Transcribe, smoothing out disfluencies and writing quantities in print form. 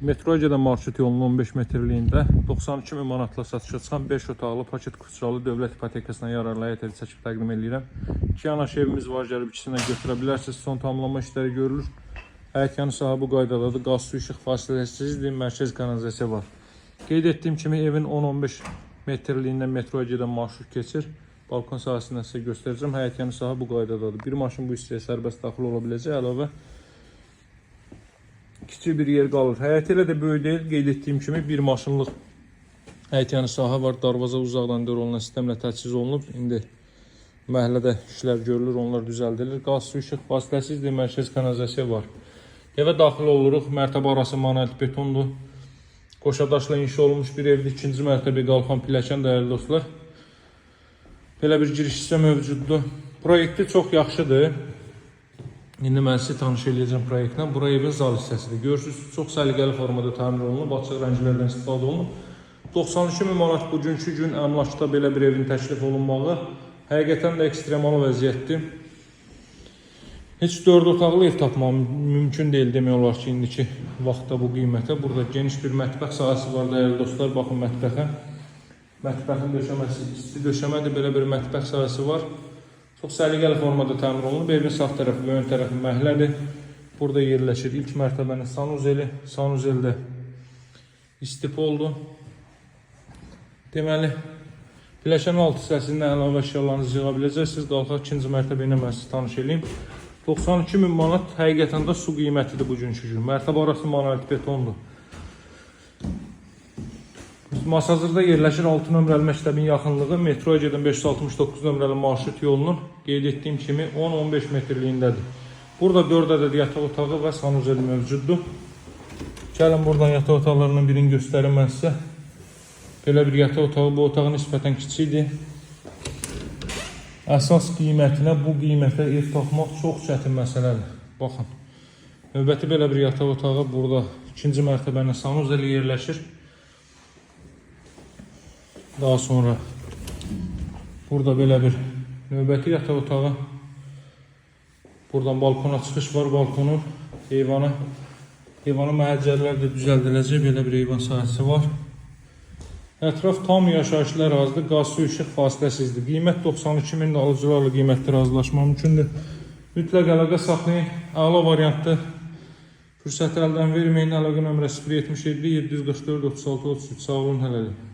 Metroyaca'da marşrut yolunun 15 metrliyində 92 min manatla satışa çıxan 5 otaqlı paket kutsuralı dövlət ipotekasına yararlı həyət evi çəkib təqdim edirəm. 2 yanaş evimiz var, gəlib ikisindən götürə bilərsiniz. Son tamamlanma işləri görülür. Həyət yanı sahə bu qaydadadır. Qaz, su, işıq fasiləsizdir, mərkəz kanalizasiya var. Qeyd etdiyim kimi evin 10-15 metrliyindən Metroyaca'da marşrut keçir. Balkon sahəsindən sizə göstərəcəm. Həyət yanı sahə bu qaydadadır. Bir maşın bu hissəyə sərbəst daxil ola biləcək, əlavə kiçik bir yer qalır. Həyət elə də böyük deyil. Qeyd etdiyim kimi bir maşınlıq həyət yanı sahə var. Darvaza uzaqdan dörolunan sistemlə təchiz olunub. İndi məhəllədə işlər görülür, onlar düzəldilir. Qaz, su, işıq fasiləsizdir, mərkəz kanalizasiya var. Evə daxil oluruq. Mərtəbə arası monolit betondur. Qoşadaşla inşa olunmuş bir evdir. 2-ci mərtəbə qalxan pilləkən, dəyərli dostlar. Belə bir giriş hissə mövcuddur. Proyekti çox yaxşıdır. İndi mən sizə tanış edəcəm proyektlə. Bura evin zal hissəsidir. Görürsünüz, çox səliqəli formada təmir olunub, açıq rənglərdən istifadə olunub. 92 min manat bugünkü gün əmlakda belə bir evin təklif olunmağı həqiqətən də ekstremal vəziyyətdir. Heç 4 otaqlı ev tapmaq mümkün deyil demək olar ki, indiki vaxtda bu qiymətə. Burada geniş bir mətbəx sahəsi var, dəyərli dostlar. Baxın mətbəxə. Mətbəxin döşəməsi isti döşəmədir, belə bir mətbəx sahəsi var. Çox səliqəli formada təmir olunub. Evin sağ tərəfi və ön tərəfi məhəllədir. Burada yerləşir ilk mərtəbənin sanuzeli. Sanuzeldə istipoldur. Deməli, pilləkənin alt hissəsindən əlavə əşyalarınızı yığa biləcəksiniz. Qalxaq 2-ci mərtəbə ilə mən sizi tanış edeyim. 92 min manat həqiqətən də su qiymətidir bugünkü gün. Mərtəbə arası monolit betondur. Masazırda yerləşir 6 nömrəli məktəbin yaxınlığı Metroyaca'dan 569 nömrəli marşrut yolunun qeyd etdiyim kimi 10-15 metrliyindədir. Burada 4 ədəd yataq otağı və sanuzeli mövcuddur. Gəlin buradan yataq otaqlarından birini göstərim mən sizə. Belə bir yataq otağı, bu otaq nisbətən kiçikdir. Əsas qiymətinə, bu qiymətə ev tapmaq çox çətin məsələdir. Baxın, növbəti belə bir yataq otağı burada 2-ci mərtəbənin sanuzeli yerləşir. Daha sonra burada belə bir növbəti yataq otağı. Buradan balkona çıxış var, balkonun heyvanı məhəccərlər də düzəldiləcək. Belə bir heyvan sahəsi var. Ətraf tam yaşayışlı ərazidir, qaz, su, işıq fasiləsizdir. Qiymət 92 min alıcılarla qiymətdə razılaşmaq mümkündür. Mütləq əlaqə saxlayın, əla variantdır. Fürsəti əldən verməyin, əlaqə nömrə 077 744 36 33. Sağ olun, hələlik.